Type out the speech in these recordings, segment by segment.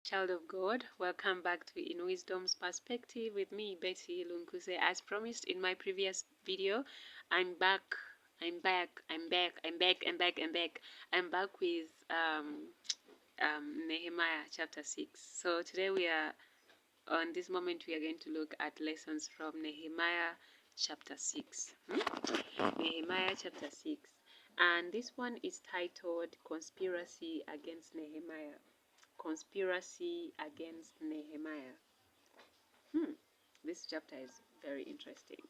Child of God, welcome back to In Wisdom's Perspective with me, Betty Lunkuse. As promised in my previous video, I'm back. I'm back. I'm back. I'm back. I'm back. I'm back. I'm back with Nehemiah chapter 6. So today on this moment, we are going to look at lessons from Nehemiah chapter 6. Nehemiah chapter 6. And this one is titled Conspiracy Against Nehemiah. Conspiracy against Nehemiah. This chapter is very interesting.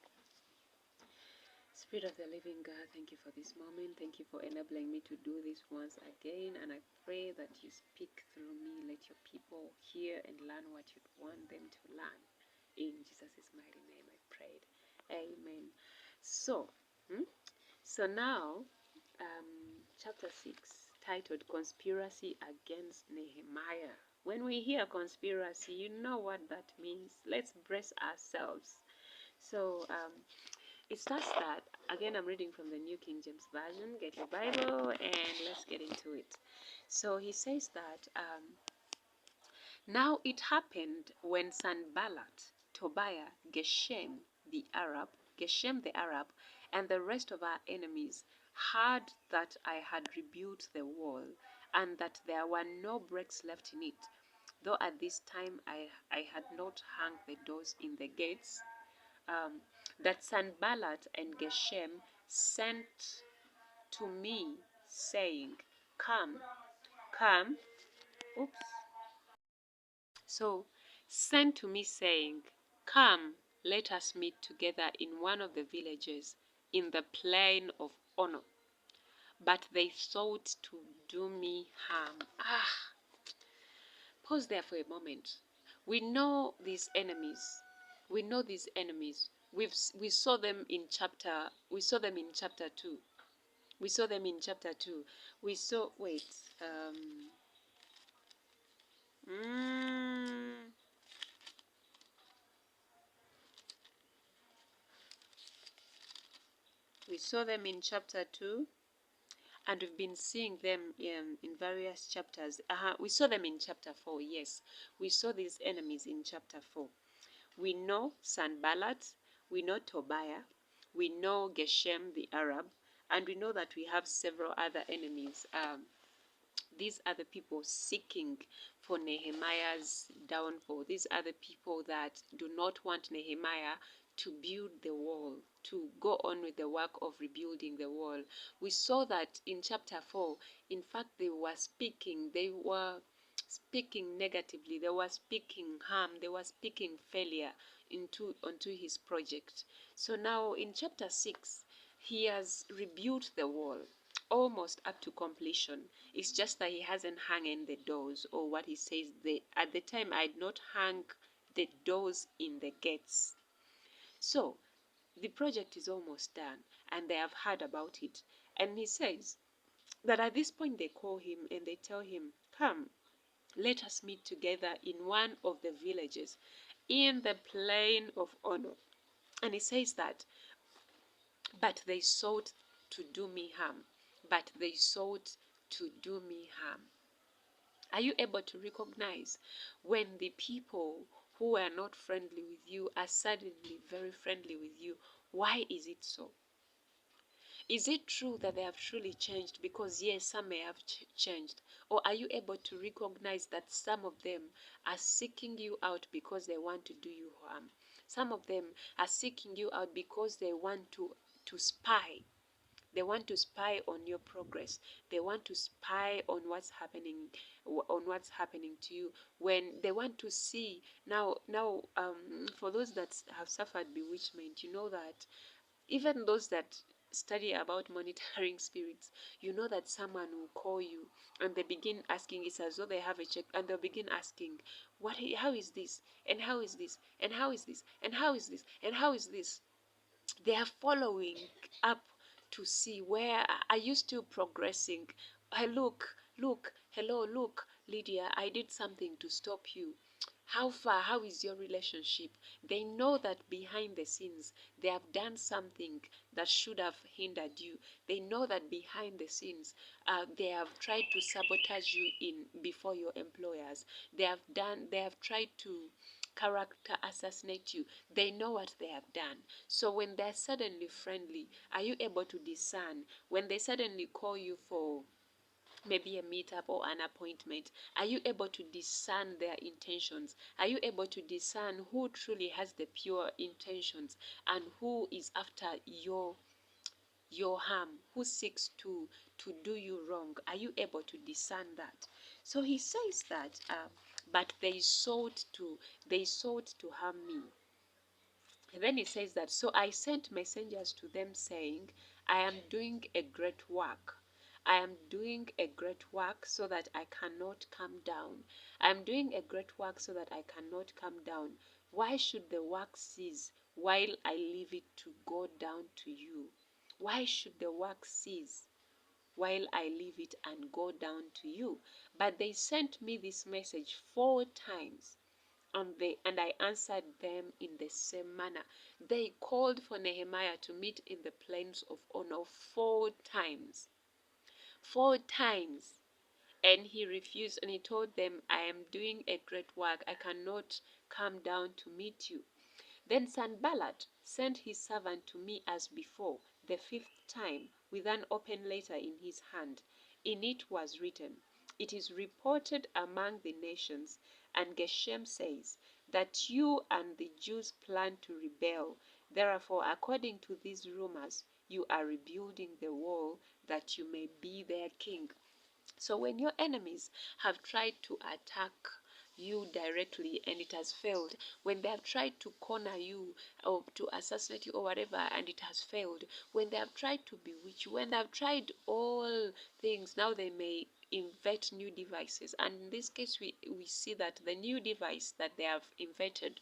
Spirit of the living God, thank you for this moment. Thank you for enabling me to do this once again. And I pray that you speak through me. Let your people hear and learn what you want them to learn. In Jesus' mighty name I prayed. Amen. So now, chapter 6, titled Conspiracy Against Nehemiah. When we hear conspiracy, you know what that means. Let's brace ourselves. So it starts that, again, I'm reading from the New King James Version. Get your Bible and let's get into it. So he says that, now it happened when Sanballat, Tobiah, Geshem the Arab, and the rest of our enemies heard that I had rebuilt the wall, and that there were no breaks left in it, though at this time I had not hung the doors in the gates, that Sanballat and Geshem sent to me, saying, Come. Oops. So, sent to me, saying, Come, let us meet together in one of the villages in the plain of Ono. But they sought to do me harm. Pause there for a moment. We know these enemies. We saw them in chapter 2. We saw them in chapter 2. We saw, we saw them in chapter 2, and we've been seeing them in various chapters. We saw them in chapter 4, yes. We saw these enemies in chapter 4. We know Sanballat, we know Tobiah, we know Geshem the Arab, and we know that we have several other enemies. These are the people seeking for Nehemiah's downfall. These are the people that do not want Nehemiah to build the wall, to go on with the work of rebuilding the wall. We saw that in chapter 4, in fact, they were speaking negatively, they were speaking harm, they were speaking failure onto his project. So now in chapter 6, he has rebuilt the wall almost up to completion. It's just that he hasn't hung in the doors, or what he says, at the time I had not hung the doors in the gates. So the project is almost done, and they have heard about it. And he says that at this point they call him and they tell him, Come, let us meet together in one of the villages in the plain of Ono. And he says that, but they sought to do me harm. But they sought to do me harm. Are you able to recognize when the people who are not friendly with you are suddenly very friendly with you? Why is it so? Is it true that they have truly changed? Because yes, some may have changed. Or are you able to recognize that some of them are seeking you out because they want to do you harm? Some of them are seeking you out because they want to spy. They want to spy on your progress. They want to spy on what's happening to you. When they want to see now, for those that have suffered bewitchment, you know that even those that study about monitoring spirits, you know that someone will call you and they begin asking. It's as though they have a check, and they'll begin asking, how is this, and how is this, and how is this, and how is this, and how is this. They are following up to see, where are you still progressing? Look, hello, look, Lydia, I did something to stop you. How far? How is your relationship? They know that behind the scenes they have done something that should have hindered you. They know that behind the scenes they have tried to sabotage you in before your employers. They have tried to character assassinate you. They know what they have done. So when they're suddenly friendly, are you able to discern? When they suddenly call you for maybe a meetup or an appointment, are you able to discern their intentions? Are you able to discern who truly has the pure intentions and who is after your harm, who seeks to do you wrong? Are you able to discern that? So he says that but they sought to harm me. And then he says that, so I sent messengers to them saying, I am doing a great work. I am doing a great work so that I cannot come down. I am doing a great work so that I cannot come down. Why should the work cease while I leave it to go down to you? Why should the work cease while I leave it and go down to you? But they sent me this message 4 times. And I answered them in the same manner. They called for Nehemiah to meet in the plains of honor 4 times. 4 times. And he refused, and he told them, I am doing a great work. I cannot come down to meet you. Then Sanballat sent his servant to me as before, the 5th time, with an open letter in his hand. In it was written, it is reported among the nations, and Geshem says, that you and the Jews plan to rebel. Therefore, according to these rumors, you are rebuilding the wall, that you may be their king. So when your enemies have tried to attack you directly and it has failed, when they have tried to corner you or to assassinate you or whatever and it has failed, when they have tried to bewitch you, when they have tried all things, now they may invent new devices. And in this case, we see that the new device that they have invented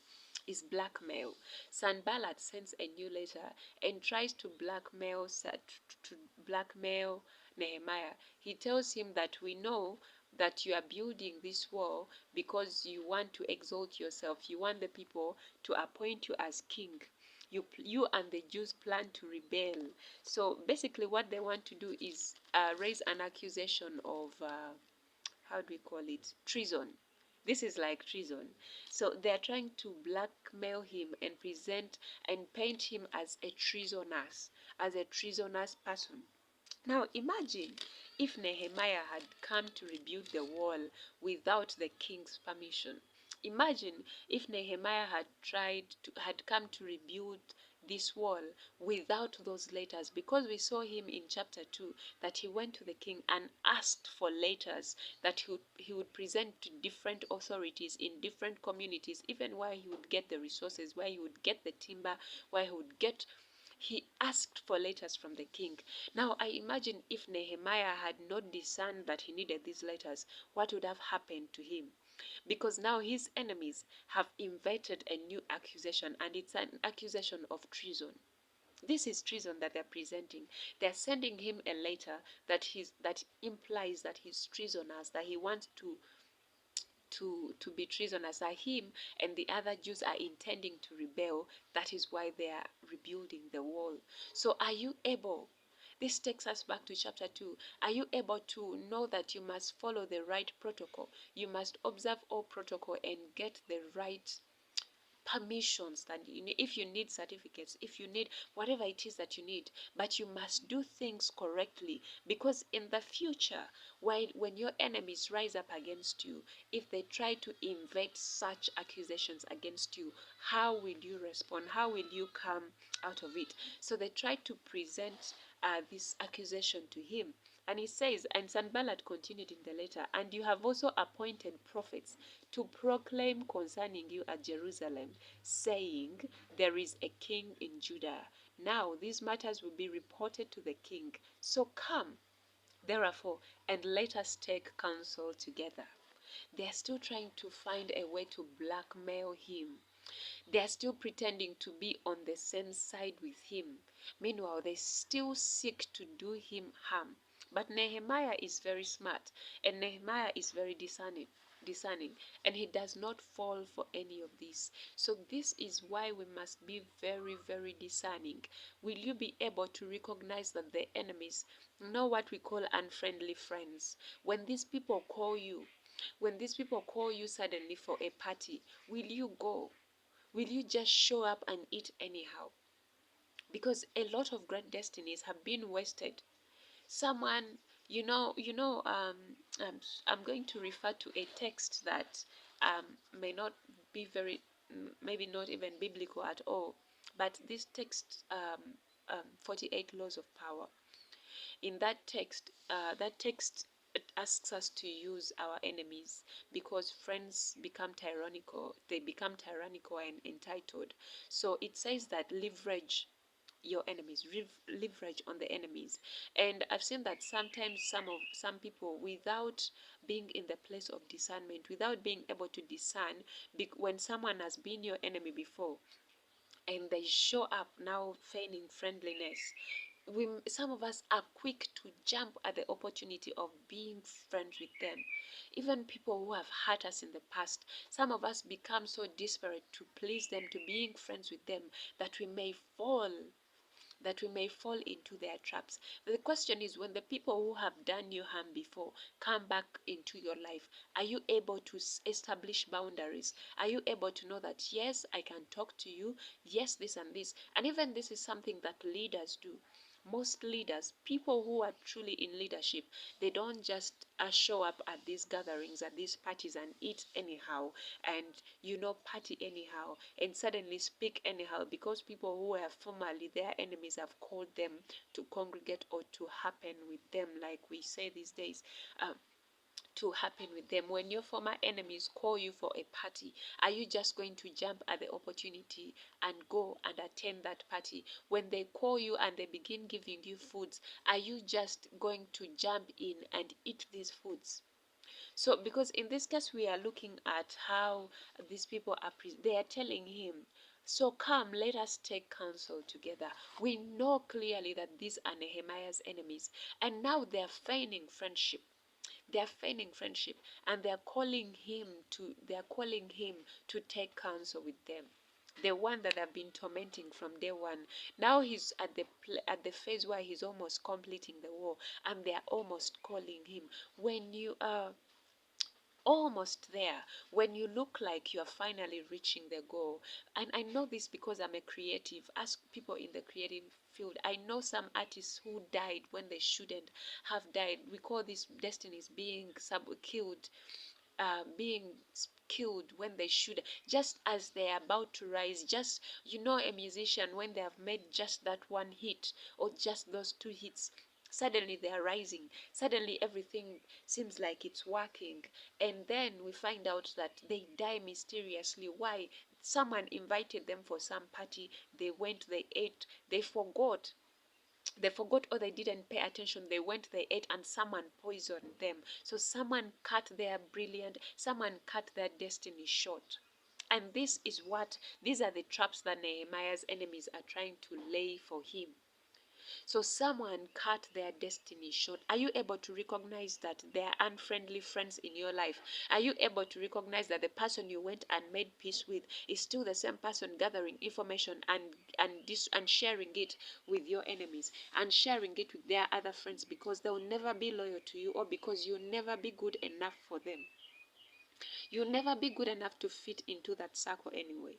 is blackmail. Sanballat sends a new letter and tries to blackmail Nehemiah. He tells him that we know that you are building this wall because you want to exalt yourself. You want the people to appoint you as king. You and the Jews plan to rebel. So basically, what they want to do is raise an accusation of how do we call it? Treason. This is like treason. So they're trying to blackmail him and present and paint him as a treasonous person. Now imagine if Nehemiah had come to rebuild the wall without the king's permission. Imagine if Nehemiah had come to rebuild this wall without those letters, because we saw him in chapter 2 that he went to the king and asked for letters that he would present to different authorities in different communities, even where he would get the resources, where he would get the timber, where he asked for letters from the king. Now, I imagine if Nehemiah had not discerned that he needed these letters, what would have happened to him? Because now his enemies have invented a new accusation, and it's an accusation of treason. This is treason that they're presenting. They're sending him a letter that implies that he's treasonous, that he wants to be treasonous, that him and the other Jews are intending to rebel. That is why they are rebuilding the wall. So are you able? This takes us back to chapter 2. Are you able to know that you must follow the right protocol? You must observe all protocol and get the right permissions that you need. If you need certificates, if you need whatever it is that you need, but you must do things correctly, because in the future, when your enemies rise up against you, if they try to invent such accusations against you, how will you respond? How will you come out of it? So they try to present this accusation to him. And he says, and Sanballat continued in the letter, and you have also appointed prophets to proclaim concerning you at Jerusalem, saying, there is a king in Judah. Now these matters will be reported to the king. So come, therefore, and let us take counsel together. They are still trying to find a way to blackmail him. They are still pretending to be on the same side with him. Meanwhile, they still seek to do him harm. But Nehemiah is very smart, and Nehemiah is very discerning. discerning, and he does not fall for any of this. So this is why we must be very, very discerning. Will you be able to recognize that the enemies know what we call unfriendly friends? When these people call you, suddenly for a party, will you go? Will you just show up and eat anyhow? Because a lot of great destinies have been wasted. Someone, I'm going to refer to a text that may not be very, maybe not even biblical at all, but this text, 48 laws of power. In that text, it asks us to use our enemies, because friends become tyrannical. They become tyrannical and entitled. So it says that leverage your enemies, leverage on the enemies. And I've seen that sometimes some people, without being in the place of discernment, without being able to discern, when someone has been your enemy before and they show up now feigning friendliness, some of us are quick to jump at the opportunity of being friends with them. Even people who have hurt us in the past, some of us become so desperate to please them, to being friends with them, that we may fall into their traps. The question is, when the people who have done you harm before come back into your life, are you able to establish boundaries? Are you able to know that, yes, I can talk to you, yes, this and this? And even this is something that leaders do. Most leaders, people who are truly in leadership, they don't just show up at these gatherings, at these parties, and eat anyhow, and party anyhow, and suddenly speak anyhow, because people who were formerly their enemies have called them to congregate or to happen with them, like we say these days. To happen with them. When your former enemies call you for a party, are you just going to jump at the opportunity and go and attend that party? When they call you and they begin giving you foods, are you just going to jump in and eat these foods? So, because in this case, we are looking at how these people are, they are telling him, so come, let us take counsel together. We know clearly that these are Nehemiah's enemies, and now they are feigning friendship. They are feigning friendship, and they are calling him to take counsel with them. The one that have been tormenting from day one. Now he's at the phase where he's almost completing the war, and they are almost calling him. When you are almost there, when you look like you are finally reaching the goal, and I know this because I'm a creative, ask people in the creative field. I know some artists who died when they shouldn't have died. We call these destinies being killed, being killed when they should, just as they are about to rise. Just, a musician, when they have made just that one hit or just those two hits, suddenly they are rising, suddenly everything seems like it's working, and then we find out that they die mysteriously. Why? Someone invited them for some party, they went, they ate, they forgot, or they didn't pay attention. They went, they ate, and someone poisoned them. So someone cut their destiny short. And these are the traps that Nehemiah's enemies are trying to lay for him. So someone cut their destiny short. Are you able to recognize that there are unfriendly friends in your life? Are you able to recognize that the person you went and made peace with is still the same person gathering information and sharing it with your enemies and sharing it with their other friends, because they'll never be loyal to you, or because you'll never be good enough for them? You'll never be good enough to fit into that circle anyway.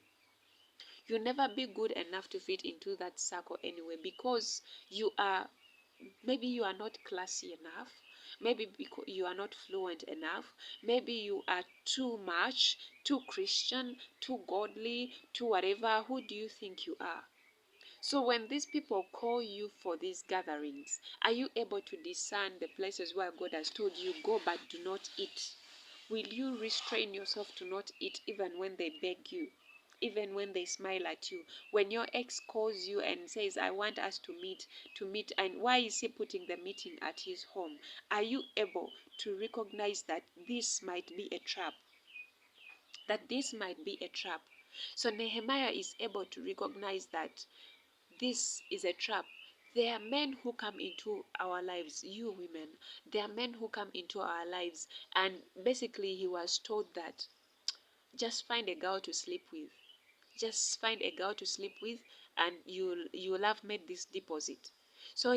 You'll never be good enough to fit into that circle anyway, because maybe you are not classy enough, maybe because you are not fluent enough, maybe you are too much, too Christian, too godly, too whatever. Who do you think you are? So when these people call you for these gatherings, are you able to discern the places where God has told you, go but do not eat? Will you restrain yourself to not eat even when they beg you? Even when they smile at you? When your ex calls you and says, I want us to meet, and why is he putting the meeting at his home? Are you able to recognize that this might be a trap? That this might be a trap. So Nehemiah is able to recognize that this is a trap. There are men who come into our lives, you women, there are men who come into our lives, and basically he was told that just find a girl to sleep with. Just find a girl to sleep with, and you'll have made this deposit. So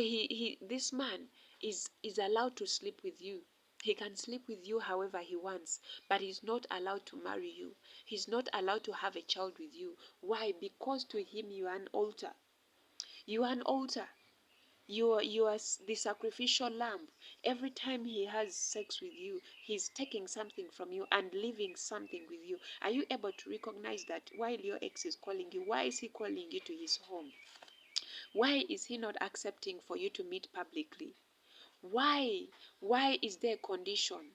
this man is allowed to sleep with you. He can sleep with you however he wants, but he's not allowed to marry you. He's not allowed to have a child with you. Why? Because to him you are an altar. You are an altar. You are the sacrificial lamb. Every time he has sex with you, he's taking something from you and leaving something with you. Are you able to recognize that while your ex is calling you? Why is he calling you to his home? Why is he not accepting for you to meet publicly? Why? Why is there a condition?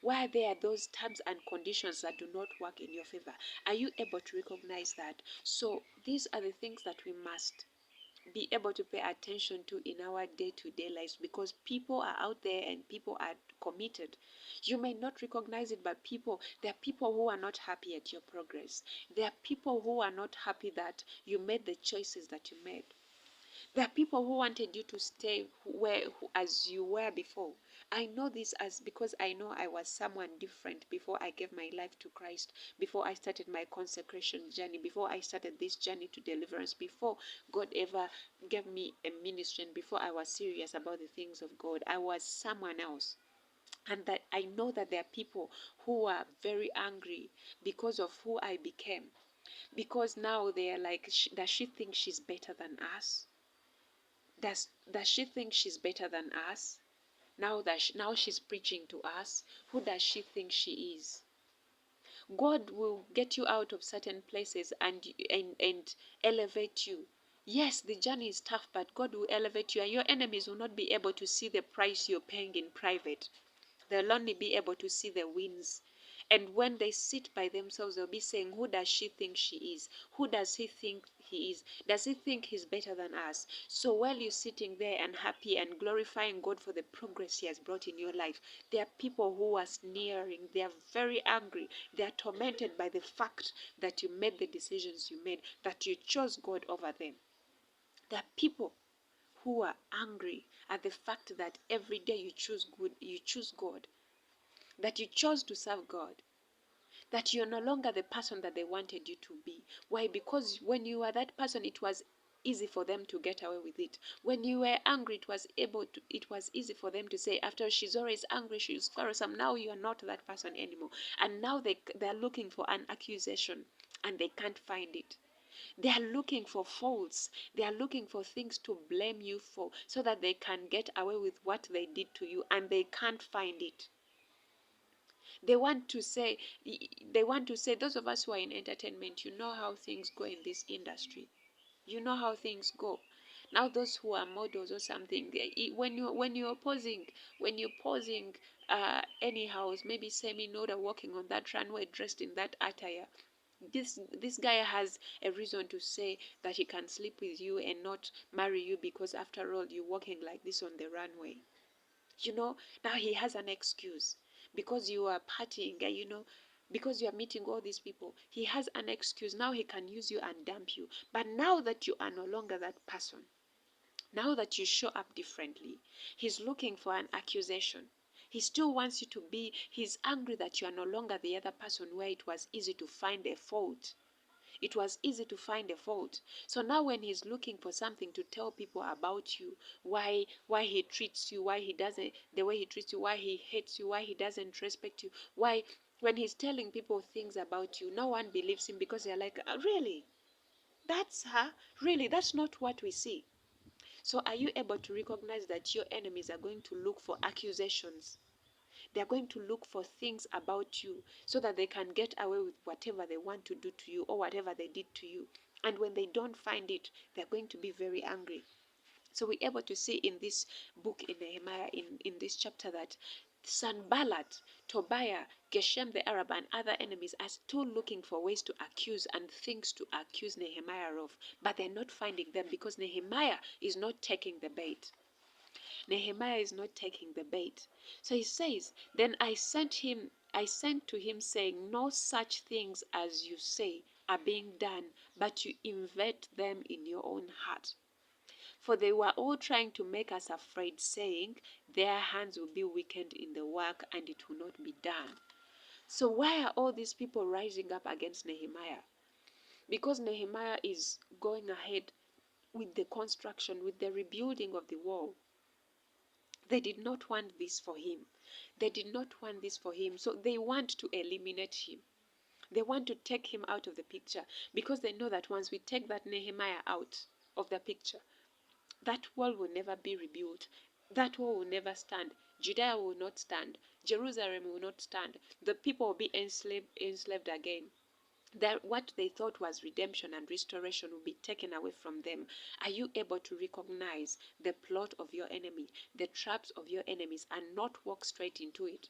Why are there those terms and conditions that do not work in your favor? Are you able to recognize that? So these are the things that we must be able to pay attention to in our day-to-day lives, because people are out there and people are committed. You may not recognize it, but there are people who are not happy at your progress. There are people who are not happy that you made the choices that you made. There are people who wanted you to stay as you were before. I know this as because I know I was someone different before I gave my life to Christ, before I started my consecration journey, before I started this journey to deliverance, before God ever gave me a ministry, and before I was serious about the things of God. I was someone else. And that I know that there are people who are very angry because of who I became. Because now they are like, does she think she's better than us? Does she think she's better than us? Now she's preaching to us. Who does she think she is? God will get you out of certain places and elevate you. Yes, the journey is tough, but God will elevate you, and your enemies will not be able to see the price you're paying in private. They'll only be able to see the wins. And when they sit by themselves, they'll be saying, who does she think she is? Who does he think he is? Does he think he's better than us? So while you're sitting there and happy and glorifying God for the progress he has brought in your life, there are people who are sneering. They are very angry. They are tormented by the fact that you made the decisions you made, that you chose God over them. There are people who are angry at the fact that every day you choose good, you choose God, that you chose to serve God, that you're no longer the person that they wanted you to be. Why? Because when you were that person, it was easy for them to get away with it. When you were angry, it was easy for them to say, after she's always angry, she's quarrelsome. Now you are not that person anymore. And now they're looking for an accusation and they can't find it. They are looking for faults. They are looking for things to blame you for so that they can get away with what they did to you, and they can't find it. They want to say, those of us who are in entertainment, you know how things go in this industry. You know how things go. Now those who are models or something, when you're posing anyhow, maybe semi-nude walking on that runway dressed in that attire, this guy has a reason to say that he can sleep with you and not marry you, because after all you're walking like this on the runway. Now he has an excuse because you are partying, because you are meeting all these people. He has an excuse. Now he can use you and dump you. But now that you are no longer that person, now that you show up differently, he's looking for an accusation. He still wants you to be, he's angry that you are no longer the other person where it was easy to find a fault. It was easy to find a fault. So now when he's looking for something to tell people about you, why he treats you, why he doesn't, the way he treats you, why he hates you, why he doesn't respect you, why when he's telling people things about you, no one believes him, because they're like, really? That's her? Really? That's not what we see. So are you able to recognize that your enemies are going to look for accusations? They're going to look for things about you so that they can get away with whatever they want to do to you or whatever they did to you. And when they don't find it, they're going to be very angry. So we're able to see in this book in Nehemiah, in this chapter, that Sanballat, Tobiah, Geshem the Arab, and other enemies are still looking for ways to accuse and things to accuse Nehemiah of, but they're not finding them because Nehemiah is not taking the bait. Nehemiah is not taking the bait. So he says, then I sent to him saying, no such things as you say are being done, but you invent them in your own heart. For they were all trying to make us afraid, saying, their hands will be weakened in the work, and it will not be done. So why are all these people rising up against Nehemiah? Because Nehemiah is going ahead with the construction, with the rebuilding of the wall. They did not want this for him. They did not want this for him. So they want to eliminate him. They want to take him out of the picture, because they know that once we take that Nehemiah out of the picture, that wall will never be rebuilt. That wall will never stand. Judea will not stand. Jerusalem will not stand. The people will be enslaved again. That what they thought was redemption and restoration will be taken away from them. Are you able to recognize the plot of your enemy, the traps of your enemies, and not walk straight into it?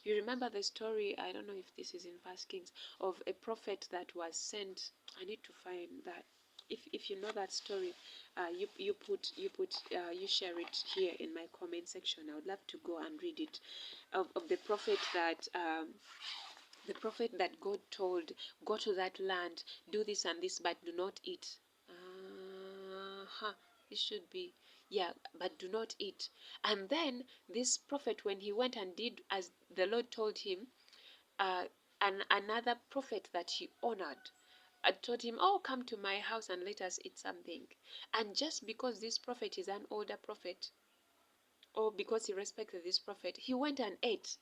You remember the story, I don't know if this is in First Kings, of a prophet that was sent. I need to find that. If you know that story, you share it here in my comment section. I would love to go and read it, of the prophet that God told, go to that land, do this and this, but do not eat. It should be, yeah, but do not eat. And then this prophet, when he went and did as the Lord told him, another prophet that he honored, I told him, oh, come to my house and let us eat something. And just because this prophet is an older prophet, or because he respected this prophet, he went and ate.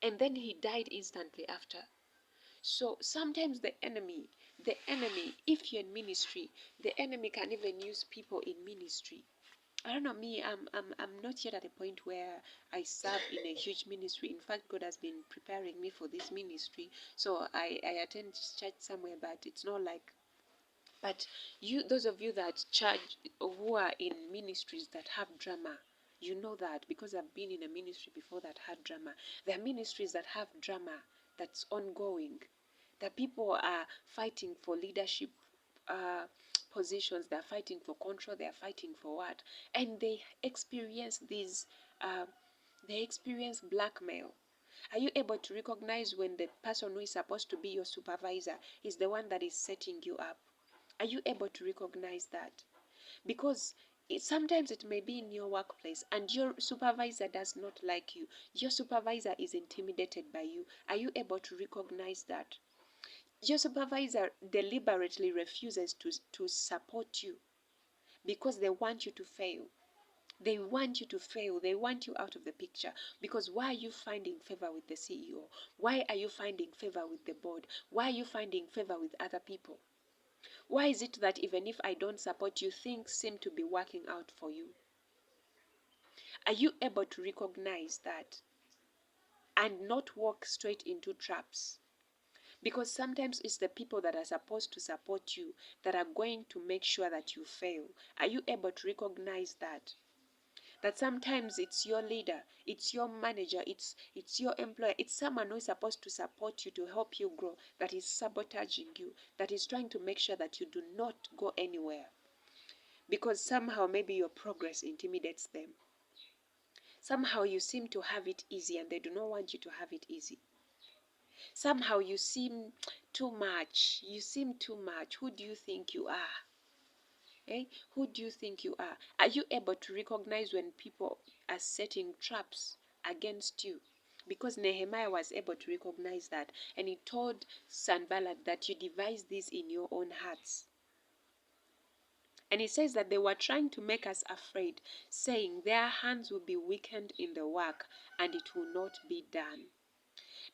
And then he died instantly after. So sometimes the enemy, if you're in ministry, the enemy can even use people in ministry. I don't know, me, I'm not yet at a point where I serve in a huge ministry. In fact, God has been preparing me for this ministry. So I attend church somewhere, but it's not like, but you, those of you that charge, who are in ministries that have drama, you know that, because I've been in a ministry before that had drama. There are ministries that have drama that's ongoing. That people are fighting for leadership positions, they're fighting for control, they're fighting for what? And they experience these, they experience blackmail. Are you able to recognize when the person who is supposed to be your supervisor is the one that is setting you up? Are you able to recognize that? Because sometimes it may be in your workplace and your supervisor does not like you. Your supervisor is intimidated by you. Are you able to recognize that? Your supervisor deliberately refuses to support you because they want you to fail. They want you to fail. They want you out of the picture. Because why are you finding favor with the CEO? Why are you finding favor with the board? Why are you finding favor with other people? Why is it that even if I don't support you, things seem to be working out for you? Are you able to recognize that and not walk straight into traps? Because sometimes it's the people that are supposed to support you that are going to make sure that you fail. Are you able to recognize that? That sometimes it's your leader, it's your manager, it's your employer, it's someone who is supposed to support you to help you grow, that is sabotaging you, that is trying to make sure that you do not go anywhere. Because somehow maybe your progress intimidates them. Somehow you seem to have it easy and they do not want you to have it easy. Somehow you seem too much. You seem too much. Who do you think you are? Eh? Who do you think you are? Are you able to recognize when people are setting traps against you? Because Nehemiah was able to recognize that. And he told Sanballat that you devise this in your own hearts. And he says that they were trying to make us afraid, saying their hands will be weakened in the work and it will not be done.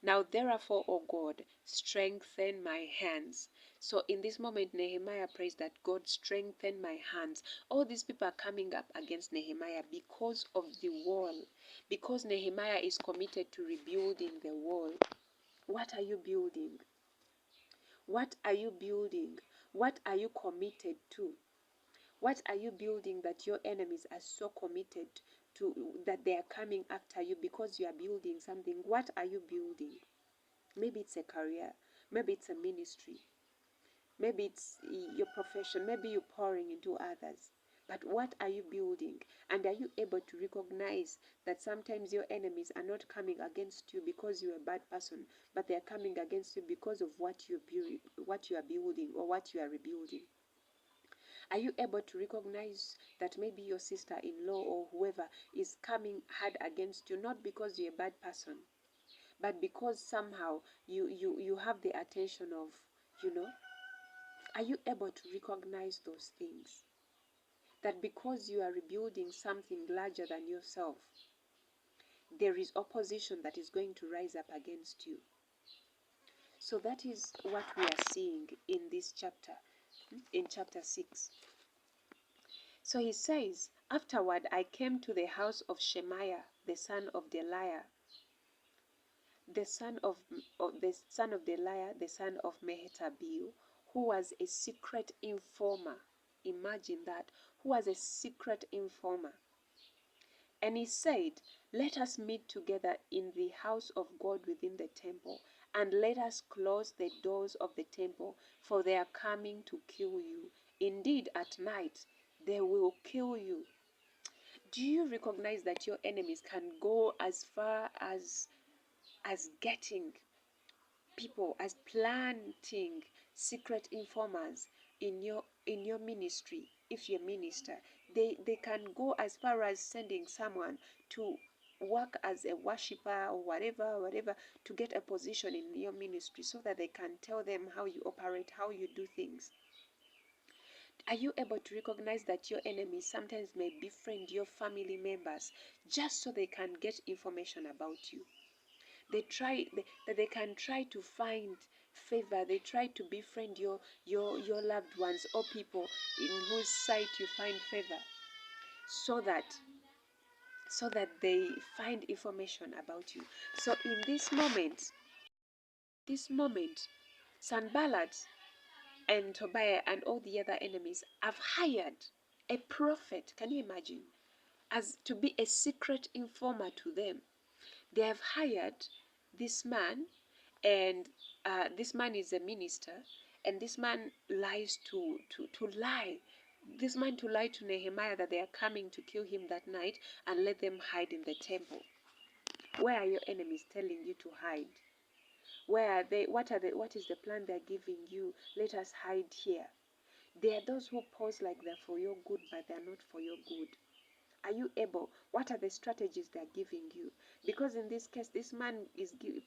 Now therefore, O God, strengthen my hands. So in this moment, Nehemiah prays that God strengthen my hands. All these people are coming up against Nehemiah because of the wall. Because Nehemiah is committed to rebuilding the wall. What are you building? What are you building? What are you committed to? What are you building that your enemies are so committed to, that they are coming after you because you are building something? What are you building? Maybe it's a career. Maybe it's a ministry. Maybe it's your profession. Maybe you're pouring into others. But what are you building? And are you able to recognize that sometimes your enemies are not coming against you because you're a bad person, but they are coming against you because of what you are building or what you are rebuilding? Are you able to recognize that maybe your sister-in-law or whoever is coming hard against you, not because you're a bad person, but because somehow you have the attention of, are you able to recognize those things? That because you are rebuilding something larger than yourself, there is opposition that is going to rise up against you. So that is what we are seeing in this chapter, in chapter 6. So he says, afterward I came to the house of Shemaiah, the son of Delaiah, the son of Delaiah, the son of Mehetabeel, who was a secret informer. Imagine that, who was a secret informer. And he said, let us meet together in the house of God within the temple, and let us close the doors of the temple, for they are coming to kill you. Indeed, at night they will kill you. Do you recognize that your enemies can go as far as getting people, as planting secret informers in your ministry? If you're a minister, they can go as far as sending someone to work as a worshiper or whatever, to get a position in your ministry, so that they can tell them how you operate, how you do things. Are you able to recognize that your enemies sometimes may befriend your family members just so they can get information about you? They can try to find favor. They try to befriend your loved ones or people in whose sight you find favor, so that they find information about you. So in this moment, Sanballat and Tobiah and all the other enemies have hired a prophet. Can you imagine? As to be a secret informer to them. They have hired this man, and this man is a minister, and this man lies to lie. This man to lie to Nehemiah that they are coming to kill him that night and let them hide in the temple. Where are your enemies telling you to hide? Where are they? What is the plan they're giving you? Let us hide here. There are those who pose like they're for your good, but they're not for your good. Are you able? What are the strategies they're giving you? Because in this case, this man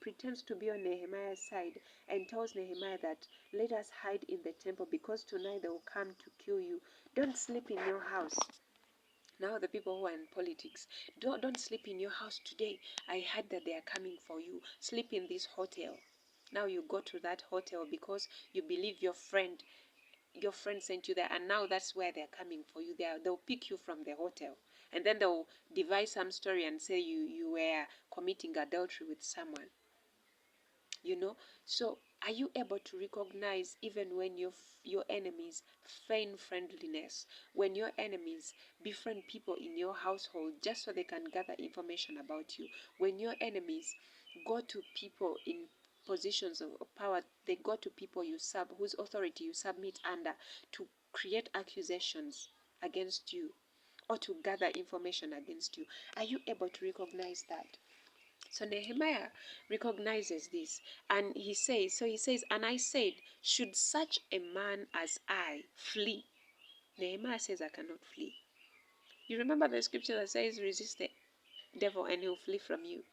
pretends to be on Nehemiah's side and tells Nehemiah that let us hide in the temple because tonight they will come to kill you. Don't sleep in your house. Now the people who are in politics, don't sleep in your house today. I heard that they are coming for you. Sleep in this hotel. Now you go to that hotel because you believe your friend sent you there, and now that's where they're coming for you. They'll pick you from the hotel, and then they'll devise some story and say you were committing adultery with someone. So are you able to recognize, even when your enemies feign friendliness, when your enemies befriend people in your household just so they can gather information about you, when your enemies go to people in positions of power, they go to people whose authority you submit under, to create accusations against you or to gather information against you? Are you able to recognize that? So Nehemiah recognizes this, and he says, and I said, should such a man as I flee? Nehemiah says, I cannot flee. You remember the scripture that says, resist the devil and he'll flee from you.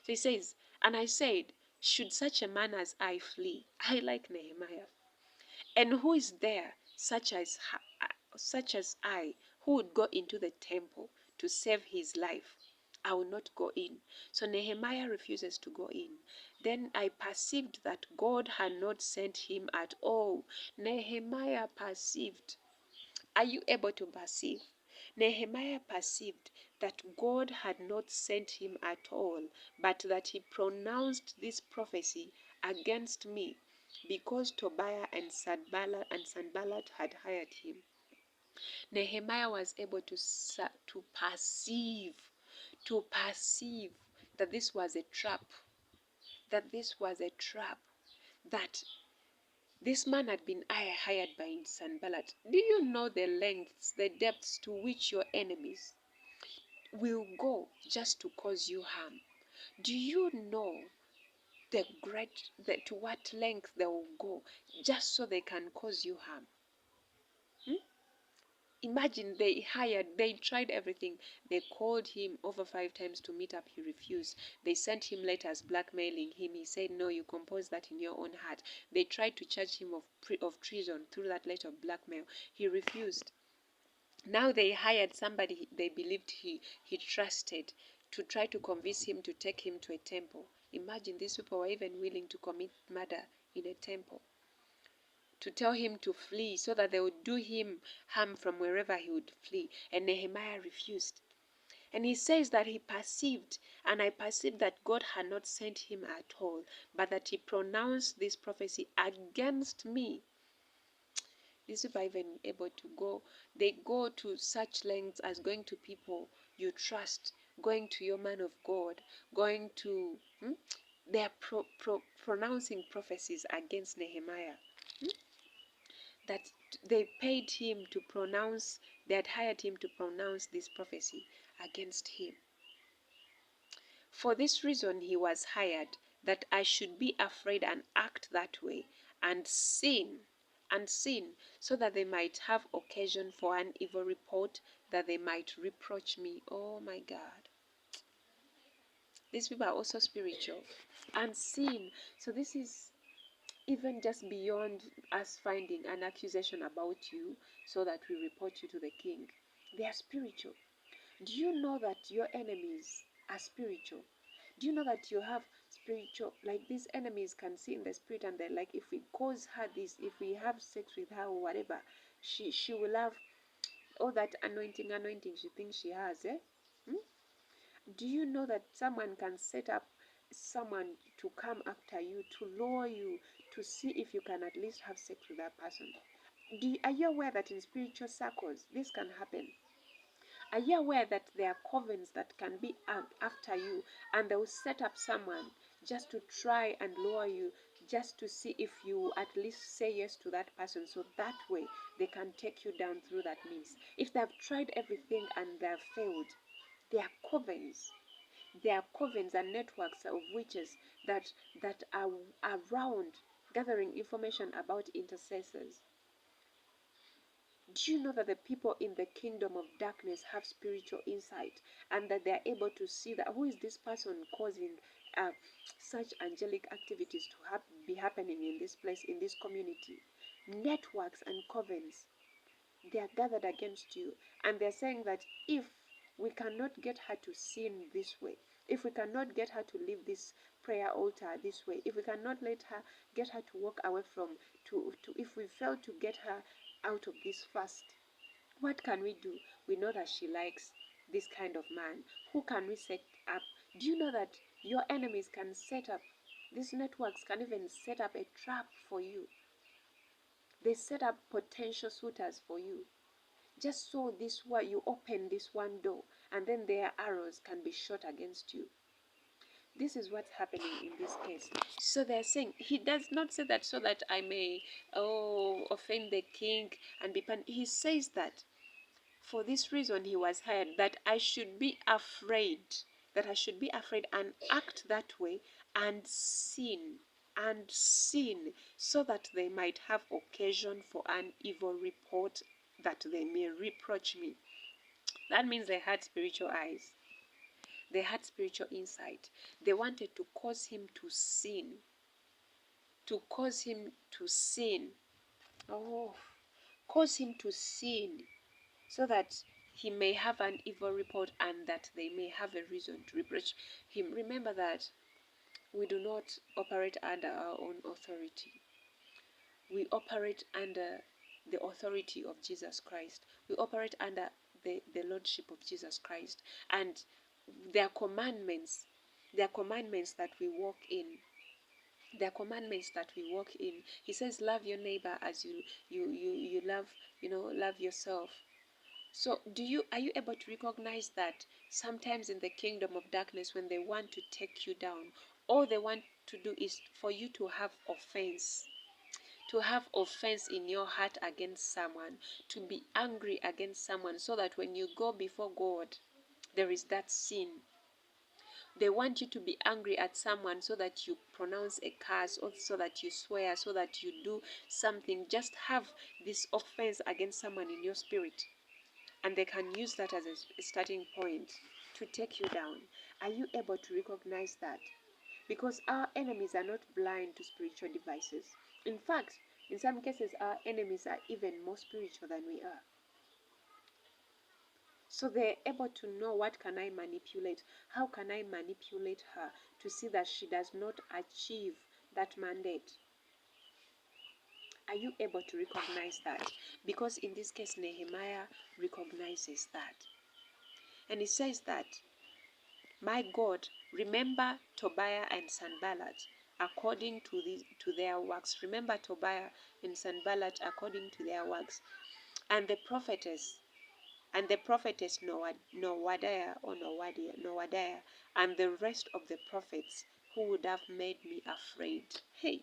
So he says, and I said, should such a man as I flee? I like Nehemiah. And who is there such as I, who would go into the temple to save his life? I will not go in. So Nehemiah refuses to go in. Then I perceived that God had not sent him at all. Nehemiah perceived. Are you able to perceive? Nehemiah perceived that God had not sent him at all, but that he pronounced this prophecy against me because Tobiah and Sanballat had hired him. Nehemiah was able to perceive that this was a trap, that this man had been hired by Sanballat. Do you know the lengths, the depths to which your enemies will go just to cause you harm? Do you know to what length they will go just so they can cause you harm? Imagine they tried everything. They called him over 5 times to meet up. He refused. They sent him letters blackmailing him. He said, no, you composed that in your own heart. They tried to charge him of treason through that letter of blackmail. He refused. Now they hired somebody they believed he trusted to try to convince him to take him to a temple. Imagine these people were even willing to commit murder in a temple, to tell him to flee so that they would do him harm from wherever he would flee. And Nehemiah refused. And he says that he perceived, and I perceived that God had not sent him at all, but that he pronounced this prophecy against me. These people are even able to go. They go to such lengths as going to people you trust, going to your man of God, going to, they are pronouncing prophecies against Nehemiah. That they paid him to pronounce, they had hired him to pronounce this prophecy against him. For this reason he was hired, that I should be afraid and act that way, and sin, so that they might have occasion for an evil report, that they might reproach me. Oh my God. These people are also spiritual. And sin. So this is even just beyond us finding an accusation about you so that we report you to the king. They are spiritual. Do you know that your enemies are spiritual? Do you know that you have spiritual, like these enemies can see in the spirit, and they're like, if we cause her this, if we have sex with her or whatever, she will have all that anointing she thinks she has, eh? Hmm? Do you know that someone can set up someone to come after you, to lure you, to see if you can at least have sex with that person? Are you aware that in spiritual circles this can happen? Are you aware that there are covens that can be after you, and they will set up someone just to try and lure you, just to see if you at least say yes to that person, so that way they can take you down through that means. If they have tried everything and they have failed, there are covens. There are covens and networks of witches that are around gathering information about intercessors. Do you know that the people in the kingdom of darkness have spiritual insight, and that they are able to see that who is this person causing such angelic activities to be happening in this place, in this community? Networks and covens, they are gathered against you, and they're saying that if we cannot get her to sin this way, if we cannot get her to leave this prayer altar this way, if we cannot get her to walk away from, if we fail to get her out of this fast, what can we do? We know that she likes this kind of man. Who can we set up? Do you know that your enemies can set up, these networks can even set up a trap for you? They set up potential suitors for you. Just so this way you open this one door, and then their arrows can be shot against you. This is what's happening in this case. So they're saying, he does not say that so that I may offend the king and be punished. He says that for this reason he was hired, that I should be afraid, and act that way, and sin, so that they might have occasion for an evil report, that they may reproach me. That means they had spiritual eyes. They had spiritual insight. They wanted to cause him to sin. To cause him to sin. Oh, cause him to sin, so that he may have an evil report, and that they may have a reason to reproach him. Remember that we do not operate under our own authority. We operate under the authority of Jesus Christ. We operate under the lordship of Jesus Christ. And there are commandments. There are commandments that we walk in. There are commandments that we walk in. He says, love your neighbor as you love, love yourself. So are you able to recognize that sometimes in the kingdom of darkness, when they want to take you down, all they want to do is for you to have offense. To have offense in your heart against someone, to be angry against someone, so that when you go before God, there is that sin. They want you to be angry at someone so that you pronounce a curse, or so that you swear, so that you do something. Just have this offense against someone in your spirit. and they can use that as a starting point to take you down. Are you able to recognize that? Because our enemies are not blind to spiritual devices. In fact, in some cases, our enemies are even more spiritual than we are. So they're able to know, what can I manipulate? How can I manipulate her to see that she does not achieve that mandate? Are you able to recognize that? Because in this case, Nehemiah recognizes that. And he says that, my God, remember Tobiah and Sanballat according to their works. Remember Tobiah and Sanballat according to their works. And the prophetess Noadiah, and the rest of the prophets who would have made me afraid. Hey,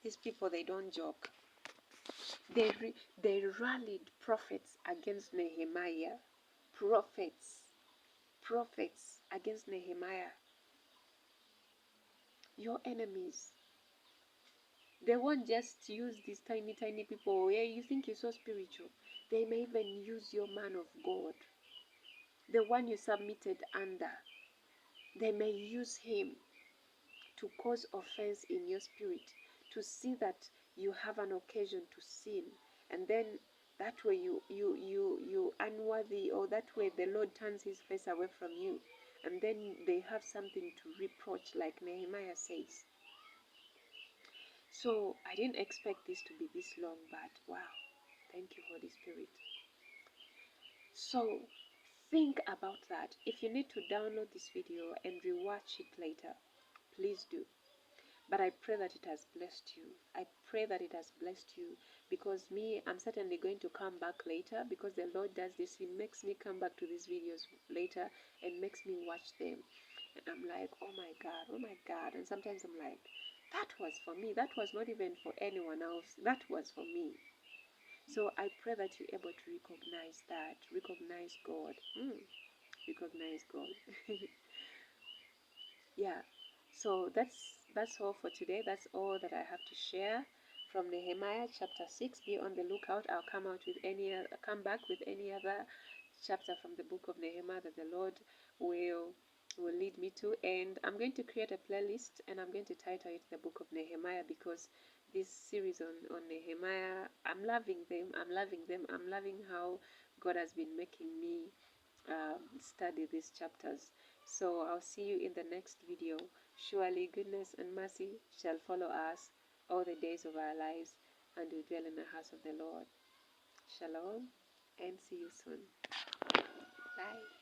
these people, they don't joke. They rallied prophets against Nehemiah. Prophets against Nehemiah. Your enemies, they won't just use these tiny people where you think you're so spiritual. They may even use your man of God, the one you submitted under. They may use him to cause offense in your spirit, to see that you have an occasion to sin, and then that way you unworthy, or that way the Lord turns his face away from you, and then they have something to reproach, like Nehemiah says. So I didn't expect this to be this long, but wow, thank you, Holy Spirit. So think about that. If you need to download this video and rewatch it later, please do. But I pray that it has blessed you. I pray that it has blessed you, because I'm certainly going to come back later, because the Lord does this. He makes me come back to these videos later and makes me watch them. And I'm like, oh my God. And sometimes I'm like, that was for me. That was not even for anyone else. That was for me. So I pray that you're able to recognize that. Recognize God. Recognize God. Yeah. So that's all for today. That's all that I have to share from Nehemiah chapter 6. Be on the lookout. I'll come back with any other chapter from the book of Nehemiah that the Lord will lead me to. And I'm going to create a playlist, and I'm going to title it the book of Nehemiah, because this series on Nehemiah, I'm loving them. I'm loving how God has been making me study these chapters. So I'll see you in the next video. Surely goodness and mercy shall follow us all the days of our lives, and we dwell in the house of the Lord. Shalom, and see you soon. Bye.